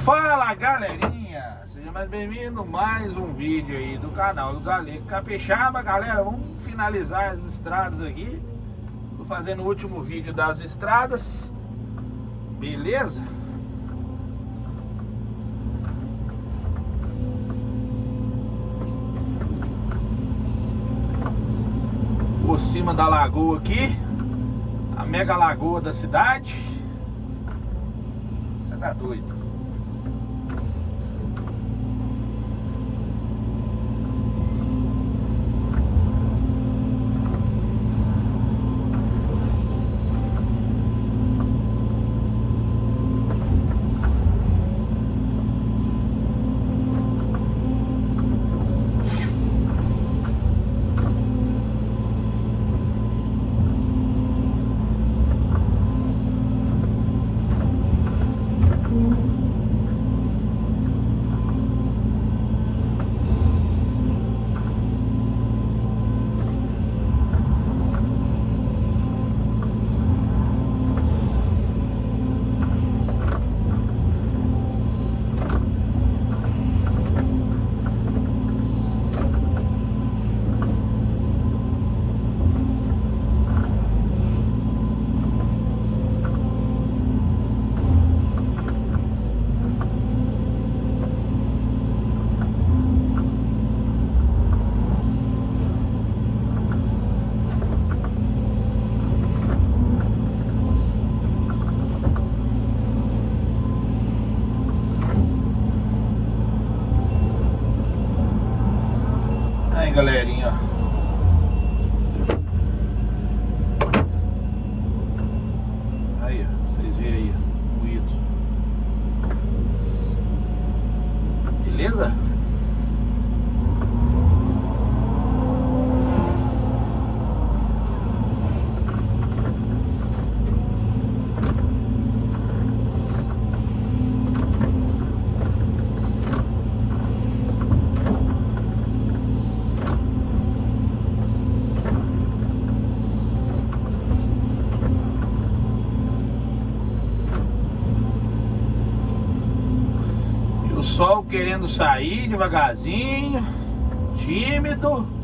Fala galerinha, seja mais bem-vindo a mais um vídeo aí do canal do Galego Capixaba. Galera, vamos finalizar as estradas aqui. Tô fazendo o último vídeo das estradas, beleza? Por cima da lagoa aqui, a mega lagoa da cidade. Você tá doido? Aí galerinha, aí vocês veem aí o moído, beleza? O sol querendo sair devagarzinho, tímido.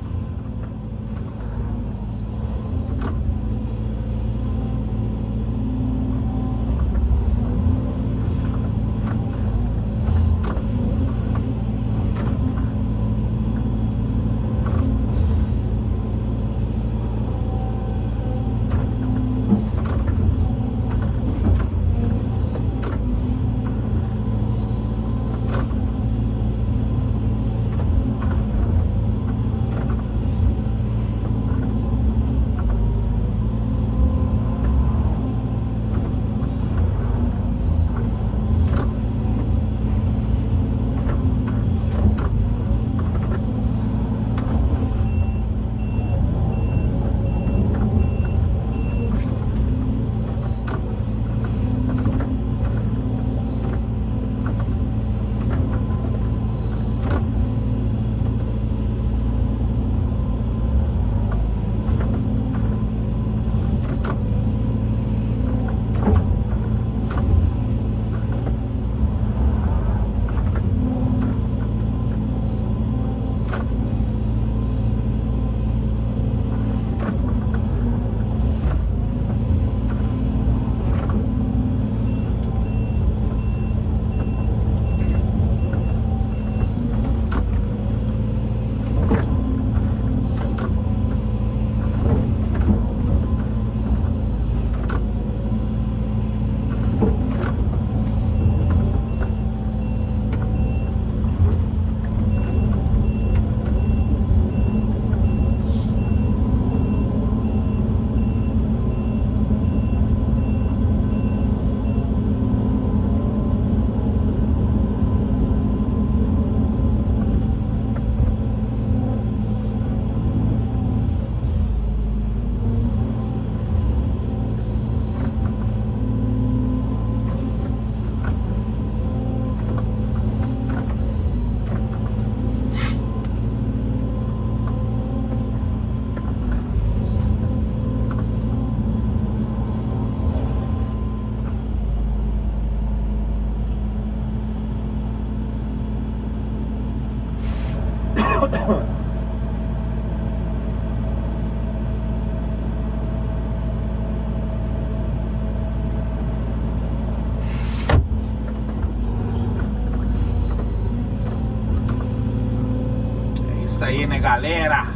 aí, né, galera?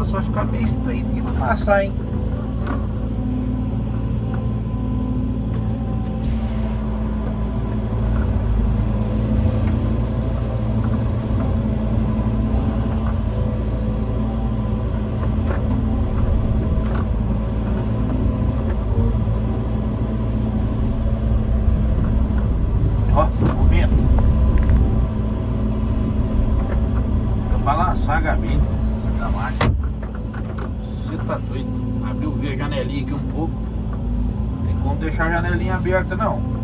só ficar meio estreito aqui pra passar, hein? Balançar a gabine da máquina. Você tá doido? Abriu, ver a janelinha aqui um pouco. Não tem como deixar a janelinha aberta, não.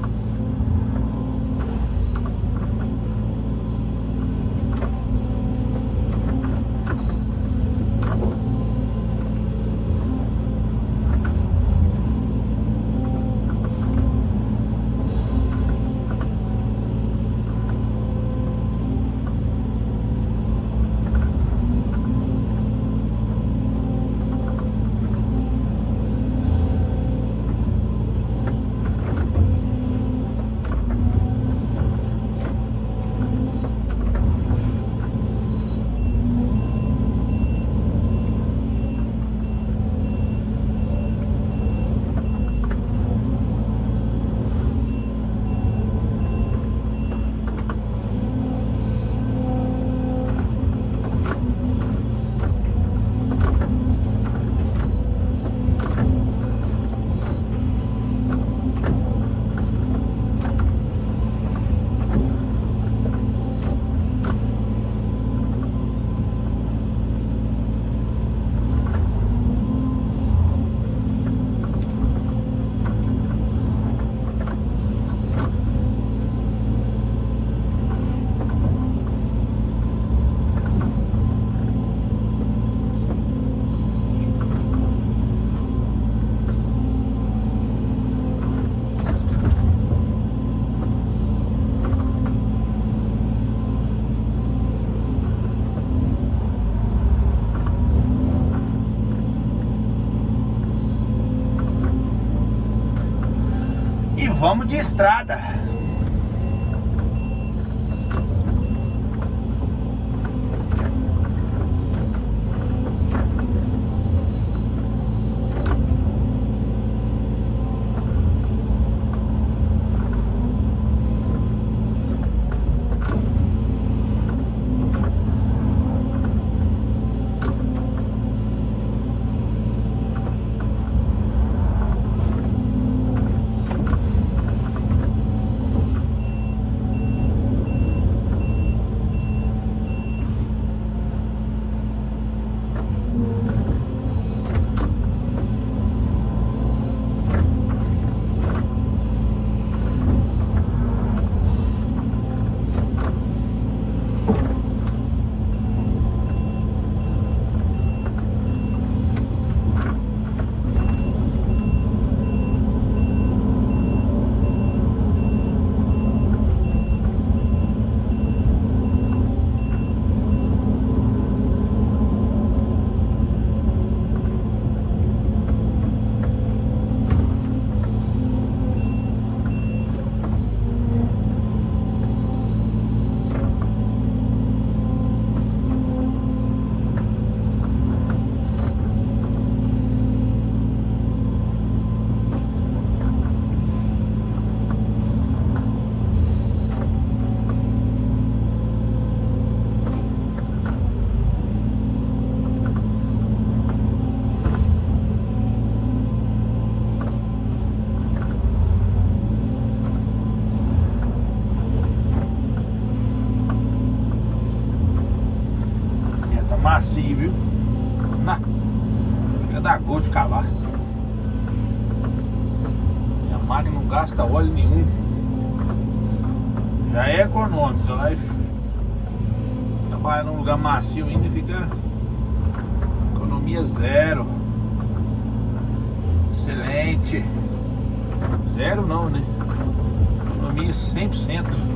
Vamos de estrada. Macio, viu? Chega a dar gosto de cavar. A máquina não gasta óleo nenhum. Já é econômico. Lá trabalhar num lugar macio ainda fica economia zero. Excelente. Zero não, né? Economia 100%.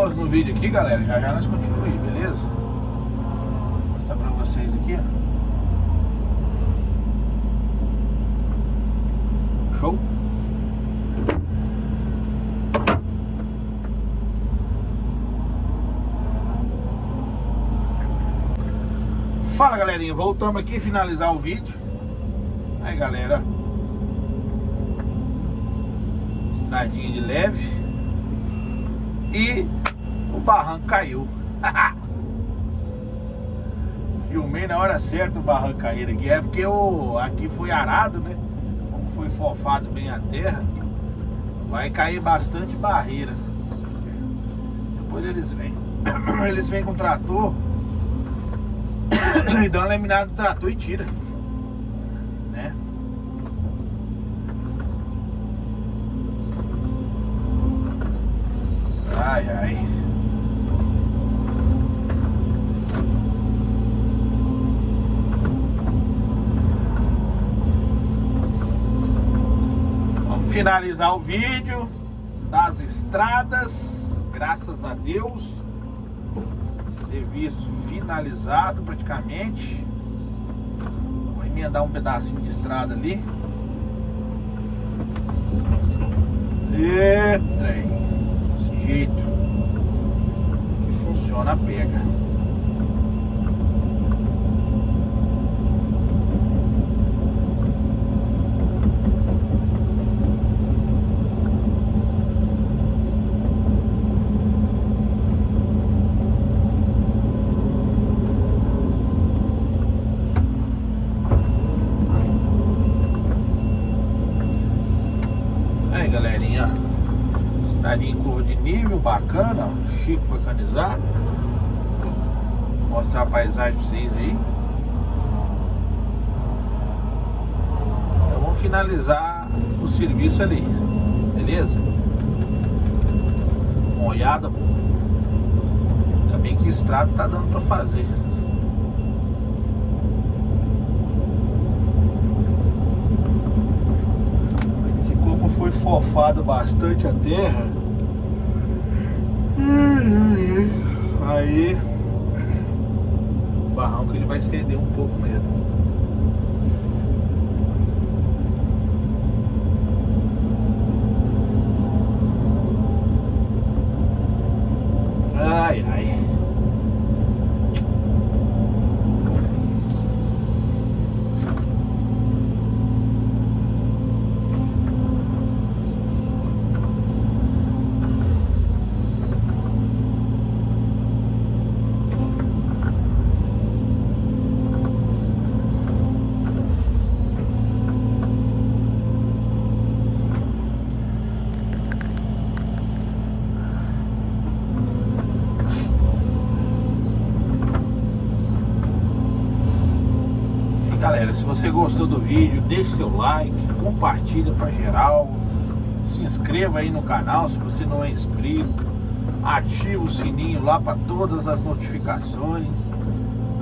pause no vídeo aqui, galera. Já já nós continuamos, beleza? Vou mostrar pra vocês aqui, ó. Show? Fala, galerinha, voltamos aqui finalizar o vídeo. Aí, galera, estradinha de leve e o barranco caiu. Filmei na hora certa o barranco cair aqui. É porque aqui foi arado, né? Como foi fofado bem a terra, vai cair bastante barreira. Depois eles vêm com o trator e dá uma laminada do trator e tira, né? Ai, ai. Vamos finalizar o vídeo das estradas, graças a Deus. Serviço finalizado praticamente. Vou emendar um pedacinho de estrada ali. E trem. Desse jeito que funciona a pega. Galerinha, estradinha em curva de nível, bacana, ó, chique, bacanizado. Vou mostrar a paisagem pra vocês aí. Então vamos finalizar o serviço ali, beleza? Uma olhada, ainda bem que estrada tá dando pra fazer. Foi fofado bastante a terra. Aí o barranco ele vai ceder um pouco mesmo. Ai, ai. Galera, se você gostou do vídeo, deixe seu like, compartilha para geral, se inscreva aí no canal se você não é inscrito, ativa o sininho lá para todas as notificações.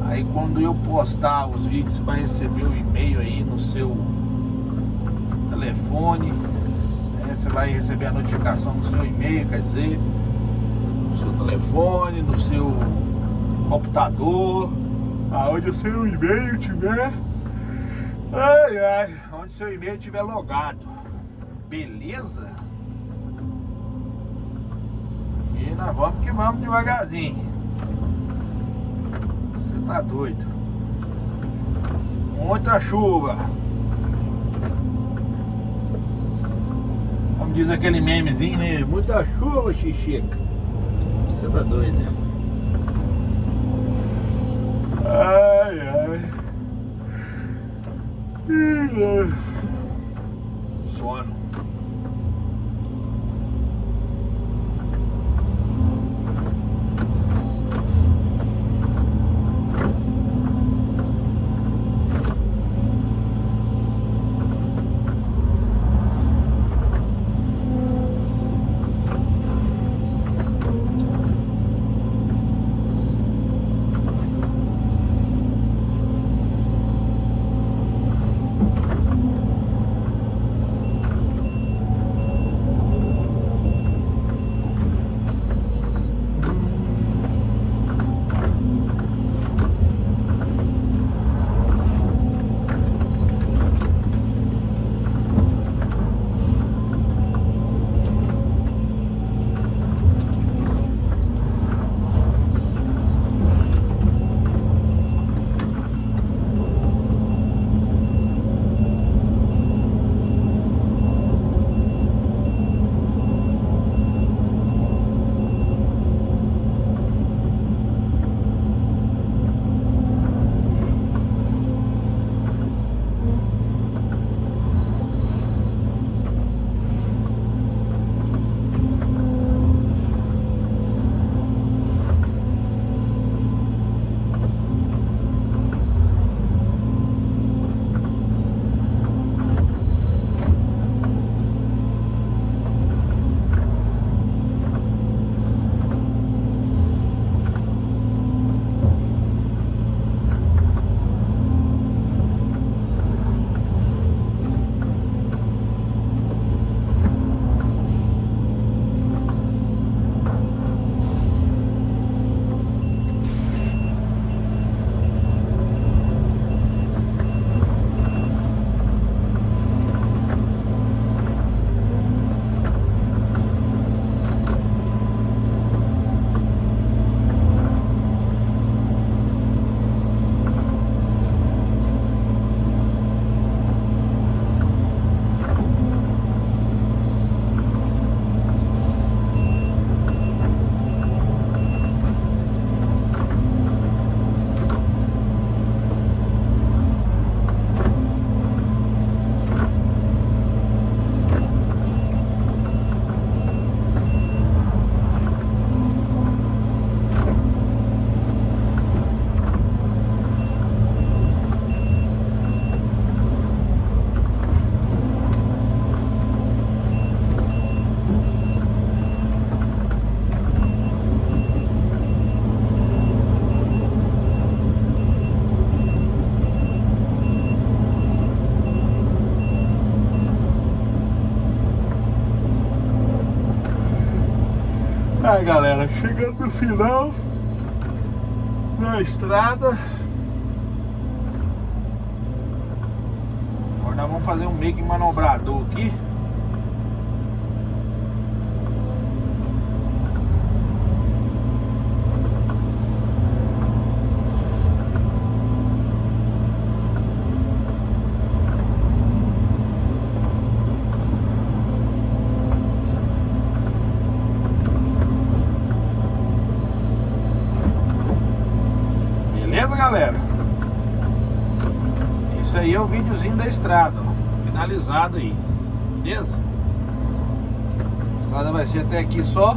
Aí quando eu postar os vídeos, você vai receber um e-mail aí no seu telefone, né? Você vai receber a notificação no seu e-mail, quer dizer, no seu telefone, no seu computador, aonde o seu e-mail tiver. Ai, ai, onde seu e-mail estiver logado. Beleza? E nós vamos que vamos devagarzinho. Você tá doido. Muita chuva. Como diz aquele memezinho, né? Muita chuva, xixica. Você tá doido. Ai, ai. Sono. Aí galera, chegando no final da estrada. Agora nós vamos fazer um meio que manobrador aqui. Beleza, galera? Esse aí é o videozinho da estrada, ó, finalizado aí, beleza? A estrada vai ser até aqui só.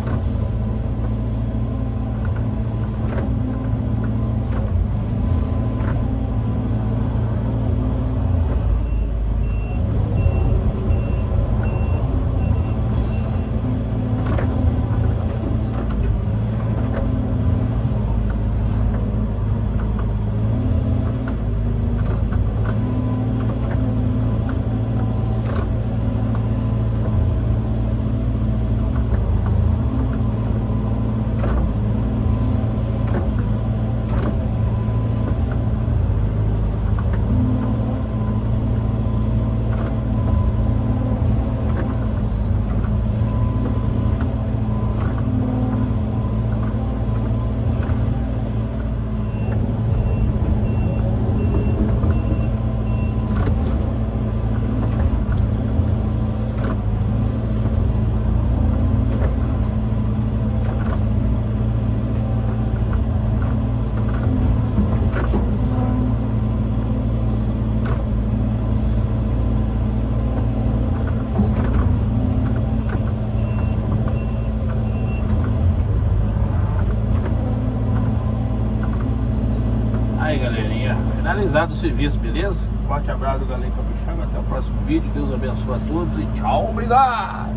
Aí galerinha, finalizado o serviço, beleza? Forte abraço do Galego Capixaba, até o próximo vídeo, Deus abençoe a todos e tchau, obrigado!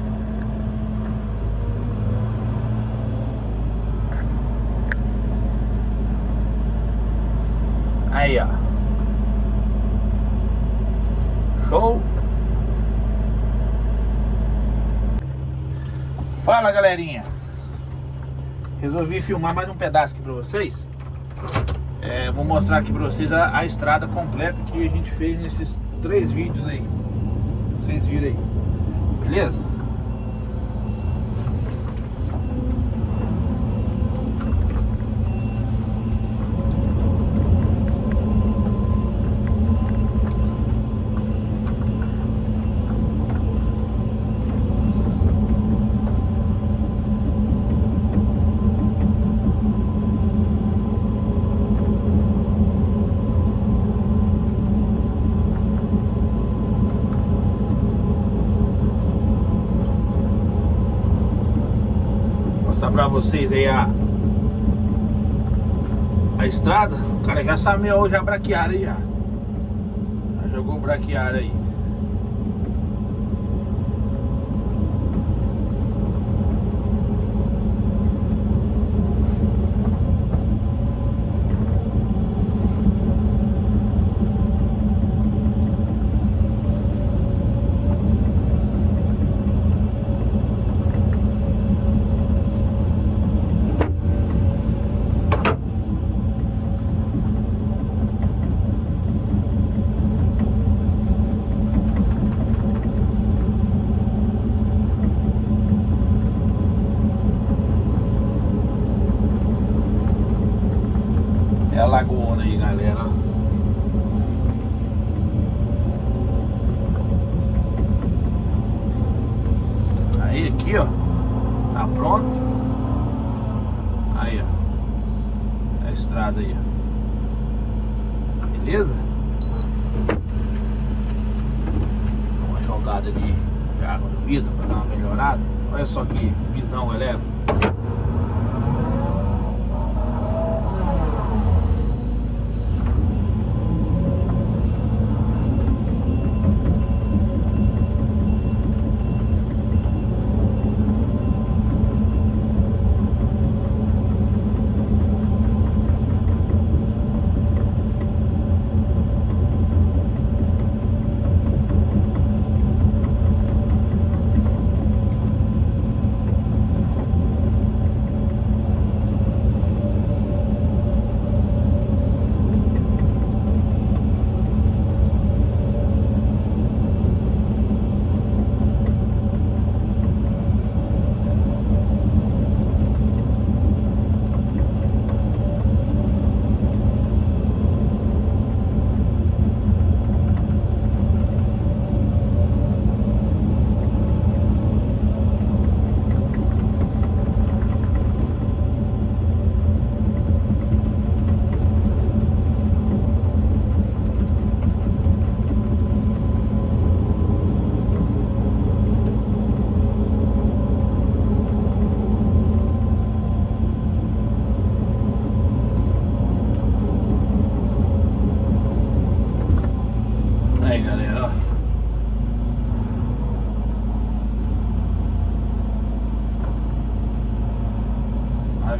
Aí ó, show! Fala galerinha, resolvi filmar mais um pedaço aqui pra vocês. Vou mostrar aqui pra vocês a estrada completa que a gente fez nesses 3 vídeos aí. Vocês viram aí, beleza? Pra vocês aí a estrada. O cara já sameou já a braquiária aí, já jogou o braquiária aí. É a lagoona aí, galera. Aí aqui, ó, tá pronto. Aí, ó, é a estrada aí, ó. Beleza? Uma jogada de água no vidro pra dar uma melhorada. Olha só que visão, galera.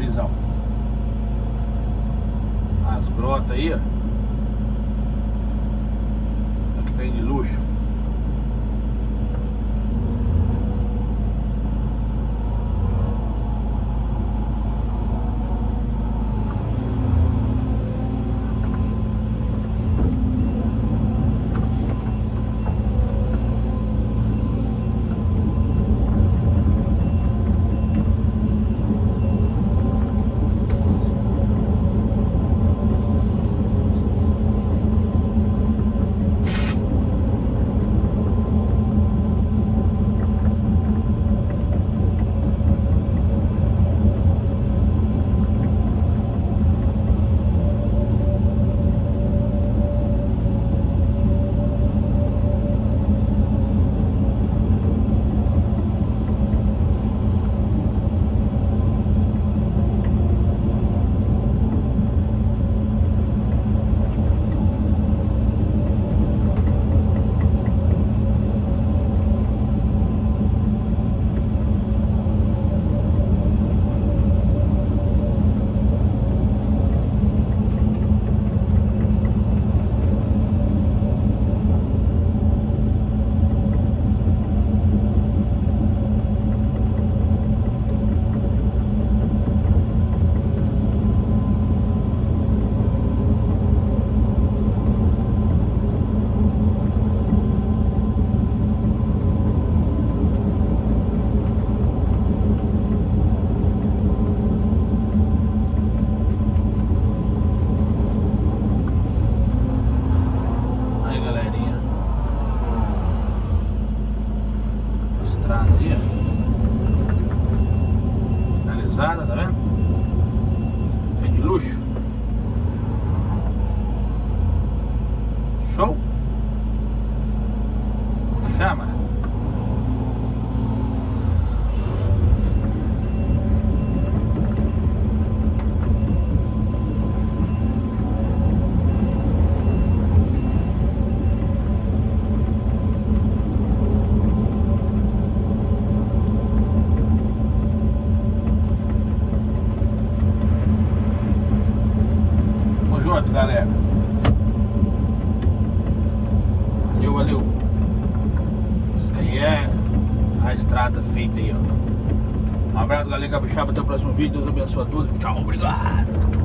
visão. As grotas aí, ó. Aqui tem de luxo. Ali, finalizada, tá vendo? É de luxo. Show. Chama. Galera, valeu. Isso aí é a estrada feita aí, ó. Um abraço, galera capixaba, até o próximo vídeo. Deus abençoe a todos. Tchau, obrigado.